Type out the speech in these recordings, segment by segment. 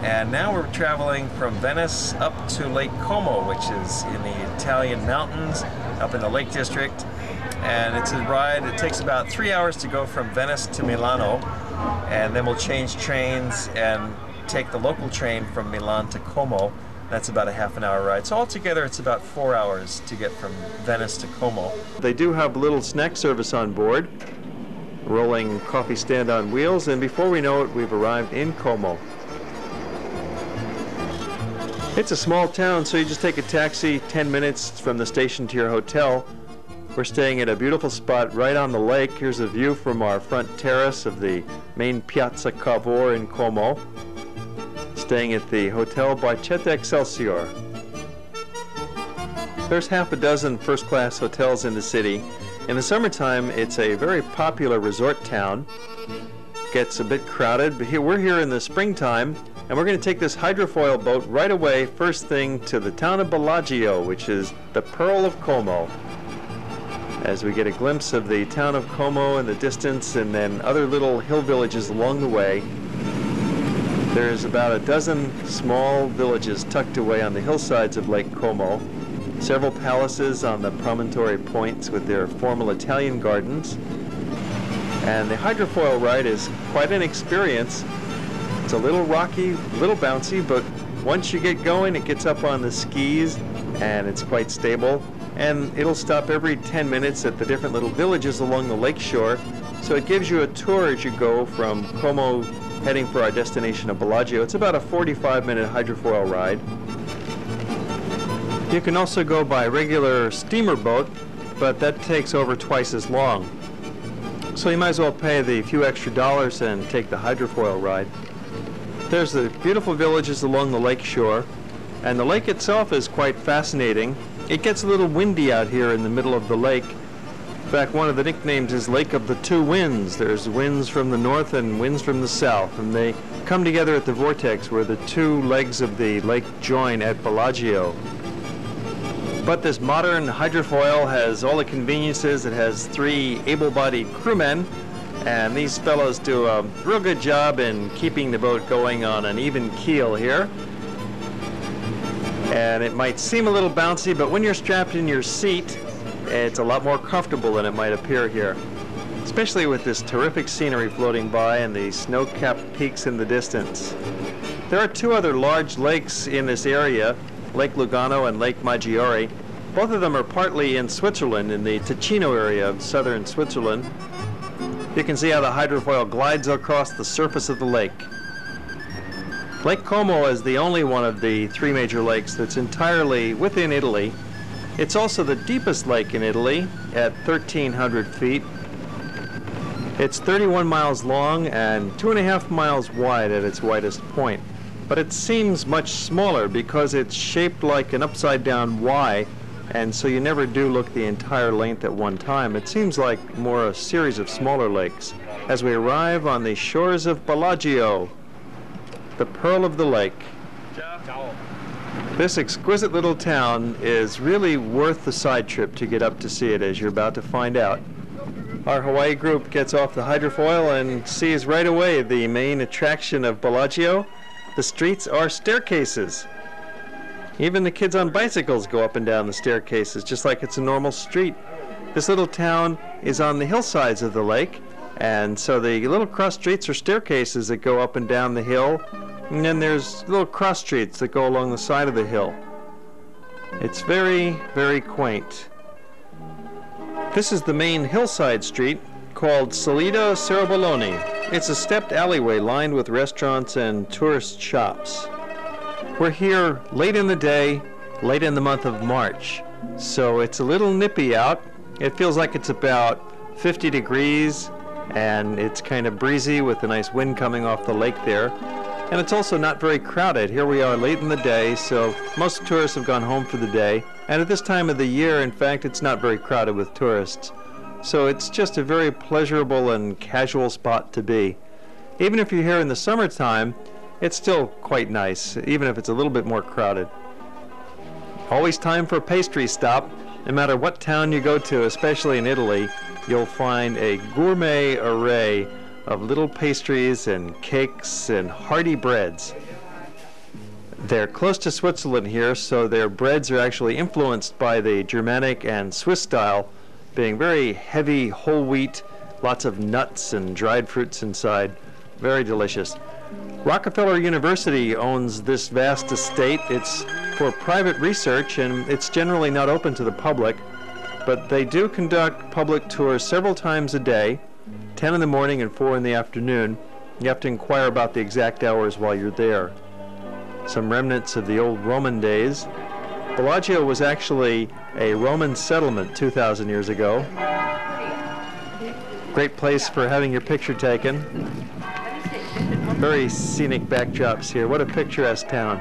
And now we're traveling from Venice up to Lake Como, which is in the Italian mountains, up in the Lake District. And it's a ride. It takes about 3 hours to go from Venice to Milano, and then we'll change trains and take the local train from Milan to Como. That's about a half-an-hour ride. So altogether, it's about 4 hours to get from Venice to Como. They do have a little snack service on board, rolling coffee stand on wheels, and before we know it, we've arrived in Como. It's a small town, so you just take a taxi 10 minutes from the station to your hotel. We're staying at a beautiful spot right on the lake. Here's a view from our front terrace of the main Piazza Cavour in Como. Staying at the Hotel Barchetta Excelsior. There's half a dozen first-class hotels in the city. In the summertime, it's a very popular resort town. Gets a bit crowded, but we're here in the springtime, and we're going to take this hydrofoil boat right away, first thing, to the town of Bellagio, which is the Pearl of Como. As we get a glimpse of the town of Como in the distance, and then other little hill villages along the way. There's about a dozen small villages tucked away on the hillsides of Lake Como. Several palaces on the promontory points with their formal Italian gardens. And the hydrofoil ride is quite an experience. It's a little rocky, a little bouncy, but once you get going, it gets up on the skis, and it's quite stable. And it'll stop every 10 minutes at the different little villages along the lake shore. So it gives you a tour as you go from Como, heading for our destination of Bellagio. It's about a 45-minute hydrofoil ride. You can also go by regular steamer boat, but that takes over twice as long. So you might as well pay the few extra dollars and take the hydrofoil ride. There's the beautiful villages along the lake shore, and the lake itself is quite fascinating. It gets a little windy out here in the middle of the lake. In fact, one of the nicknames is Lake of the Two Winds. There's winds from the north and winds from the south, and they come together at the vortex where the two legs of the lake join at Bellagio. But this modern hydrofoil has all the conveniences. It has 3 able-bodied crewmen, and these fellows do a real good job in keeping the boat going on an even keel here. And it might seem a little bouncy, but when you're strapped in your seat, it's a lot more comfortable than it might appear here, especially with this terrific scenery floating by and the snow-capped peaks in the distance. There are 2 other large lakes in this area, Lake Lugano and Lake Maggiore. Both of them are partly in Switzerland, in the Ticino area of southern Switzerland. You can see how the hydrofoil glides across the surface of the lake. Lake Como is the only one of the 3 major lakes that's entirely within Italy. It's also the deepest lake in Italy at 1,300 feet. It's 31 miles long and 2.5 miles wide at its widest point. But it seems much smaller because it's shaped like an upside-down Y, and so you never do look the entire length at one time. It seems like more a series of smaller lakes. As we arrive on the shores of Bellagio, the pearl of the lake. This exquisite little town is really worth the side trip to get up to see it, as you're about to find out. Our Hawaii group gets off the hydrofoil and sees right away the main attraction of Bellagio. The streets are staircases. Even the kids on bicycles go up and down the staircases, just like it's a normal street. This little town is on the hillsides of the lake, and so the little cross streets are staircases that go up and down the hill, and then there's little cross streets that go along the side of the hill. It's very, very quaint. This is the main hillside street, called Salida Cereboloni. It's a stepped alleyway lined with restaurants and tourist shops. We're here late in the day, late in the month of March, so it's a little nippy out. It feels like it's about 50 degrees, and it's kind of breezy with a nice wind coming off the lake there. And it's also not very crowded. Here we are late in the day, so most tourists have gone home for the day. And at this time of the year, in fact, it's not very crowded with tourists. So it's just a very pleasurable and casual spot to be. Even if you're here in the summertime, it's still quite nice, even if it's a little bit more crowded. Always time for a pastry stop. No matter what town you go to, especially in Italy, you'll find a gourmet array of little pastries and cakes and hearty breads. They're close to Switzerland here, so their breads are actually influenced by the Germanic and Swiss style, being very heavy whole wheat, lots of nuts and dried fruits inside. Very delicious. Rockefeller University owns this vast estate. It's for private research, and it's generally not open to the public, but they do conduct public tours several times a day, 10 in the morning and 4 in the afternoon. You have to inquire about the exact hours while you're there. Some remnants of the old Roman days. Bellagio was actually a Roman settlement 2,000 years ago. Great place for having your picture taken. Very scenic backdrops here. What a picturesque town.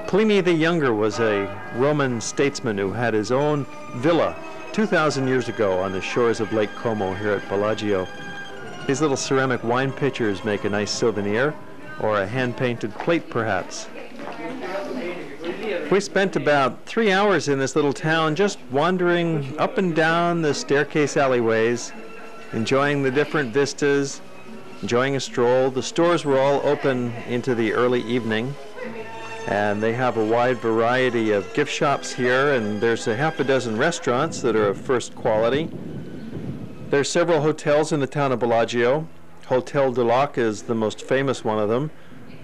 Pliny the Younger was a Roman statesman who had his own villa 2,000 years ago on the shores of Lake Como here at Bellagio. These little ceramic wine pitchers make a nice souvenir, or a hand-painted plate perhaps. We spent about 3 hours in this little town just wandering up and down the staircase alleyways, enjoying the different vistas, enjoying a stroll. The stores were all open into the early evening, and they have a wide variety of gift shops here, and there's a half a dozen restaurants that are of first quality. There's several hotels in the town of Bellagio. Hotel du Lac is the most famous one of them,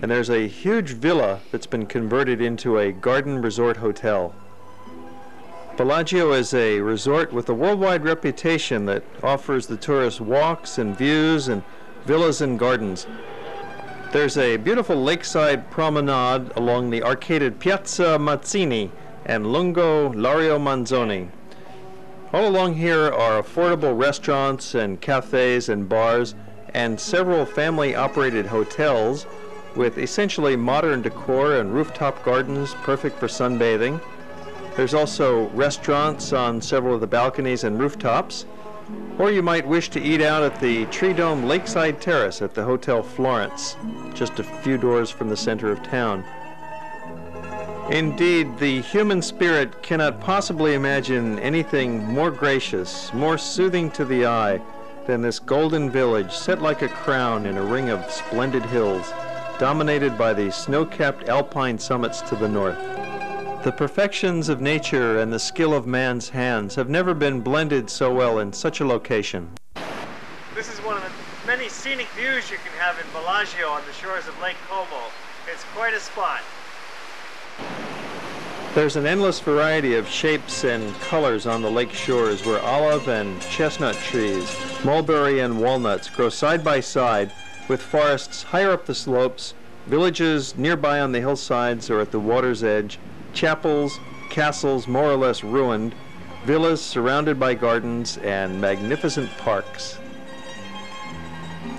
and there's a huge villa that's been converted into a garden resort hotel. Bellagio is a resort with a worldwide reputation that offers the tourists walks and views and villas and gardens. There's a beautiful lakeside promenade along the arcaded Piazza Mazzini and Lungo Lario Manzoni. All along here are affordable restaurants and cafes and bars, and several family-operated hotels with essentially modern decor and rooftop gardens perfect for sunbathing. There's also restaurants on several of the balconies and rooftops, or you might wish to eat out at the Tree Dome Lakeside Terrace at the Hotel Florence, just a few doors from the center of town. Indeed, the human spirit cannot possibly imagine anything more gracious, more soothing to the eye than this golden village set like a crown in a ring of splendid hills, dominated by the snow-capped alpine summits to the north. The perfections of nature and the skill of man's hands have never been blended so well in such a location. This is one of the many scenic views you can have in Bellagio on the shores of Lake Como. It's quite a spot. There's an endless variety of shapes and colors on the lake shores where olive and chestnut trees, mulberry and walnuts grow side by side, with forests higher up the slopes, villages nearby on the hillsides or at the water's edge, chapels, castles more or less ruined, villas surrounded by gardens, and magnificent parks.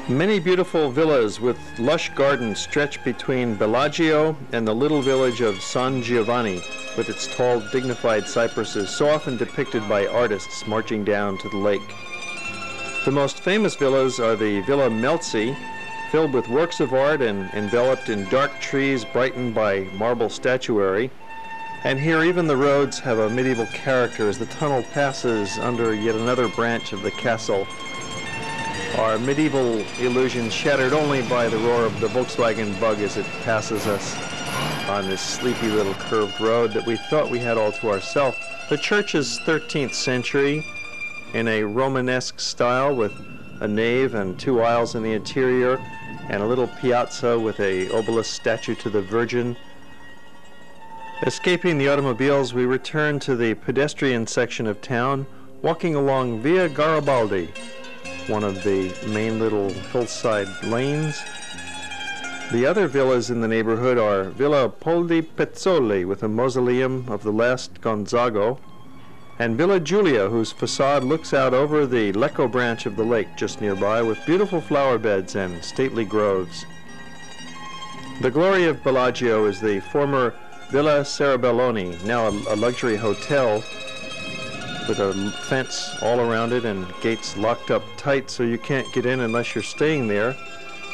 Many beautiful villas with lush gardens stretch between Bellagio and the little village of San Giovanni, with its tall, dignified cypresses so often depicted by artists marching down to the lake. The most famous villas are the Villa Melzi, filled with works of art and enveloped in dark trees brightened by marble statuary. And here even the roads have a medieval character as the tunnel passes under yet another branch of the castle. Our medieval illusion shattered only by the roar of the Volkswagen Bug as it passes us on this sleepy little curved road that we thought we had all to ourselves. The church is 13th century in a Romanesque style with a nave and 2 aisles in the interior and a little piazza with a obelisk statue to the Virgin. Escaping the automobiles, we return to the pedestrian section of town, walking along Via Garibaldi, one of the main little hillside lanes. The other villas in the neighborhood are Villa Poldi Pezzoli, with a mausoleum of the last Gonzago, and Villa Giulia, whose facade looks out over the Lecco branch of the lake just nearby, with beautiful flower beds and stately groves. The glory of Bellagio is the former Villa Cerebelloni, now a luxury hotel with a fence all around it and gates locked up tight so you can't get in unless you're staying there.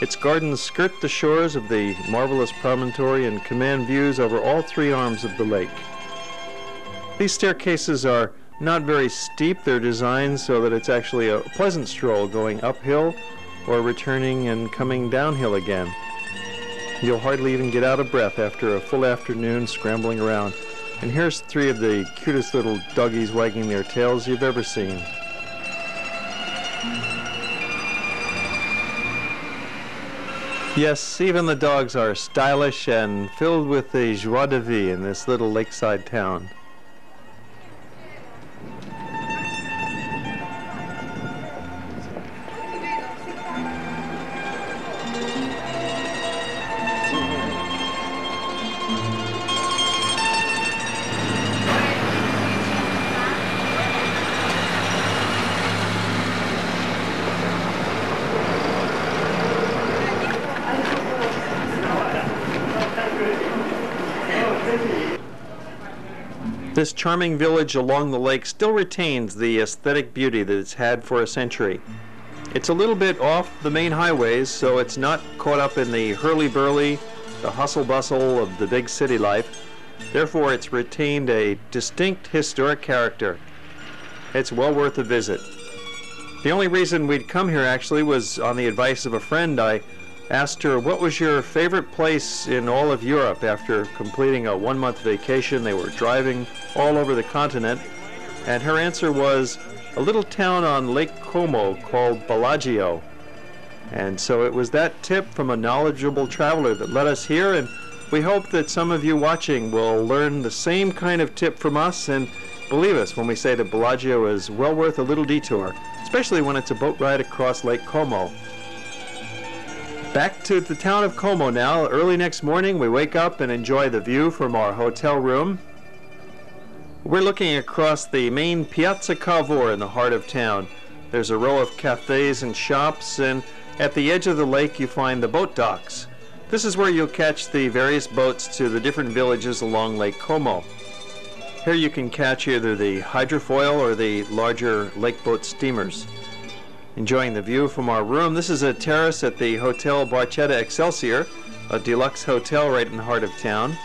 Its gardens skirt the shores of the marvelous promontory and command views over all 3 arms of the lake. These staircases are not very steep. They're designed so that it's actually a pleasant stroll going uphill or returning and coming downhill again. You'll hardly even get out of breath after a full afternoon scrambling around. And here's 3 of the cutest little doggies wagging their tails you've ever seen. Yes, even the dogs are stylish and filled with the joie de vivre in this little lakeside town. This charming village along the lake still retains the aesthetic beauty that it's had for a century. It's a little bit off the main highways, so it's not caught up in the hurly-burly, the hustle-bustle of the big city life. Therefore, it's retained a distinct historic character. It's well worth a visit. The only reason we'd come here actually was on the advice of a friend. I asked her, what was your favorite place in all of Europe? After completing a 1-month vacation, they were driving all over the continent, and her answer was a little town on Lake Como called Bellagio. And so it was that tip from a knowledgeable traveler that led us here, and we hope that some of you watching will learn the same kind of tip from us and believe us when we say that Bellagio is well worth a little detour, especially when it's a boat ride across Lake Como. Back to the town of Como now. Early next morning, we wake up and enjoy the view from our hotel room. We're looking across the main Piazza Cavour in the heart of town. There's a row of cafes and shops, and at the edge of the lake you find the boat docks. This is where you'll catch the various boats to the different villages along Lake Como. Here you can catch either the hydrofoil or the larger lake boat steamers. Enjoying the view from our room. This is a terrace at the Hotel Barchetta Excelsior, a deluxe hotel right in the heart of town.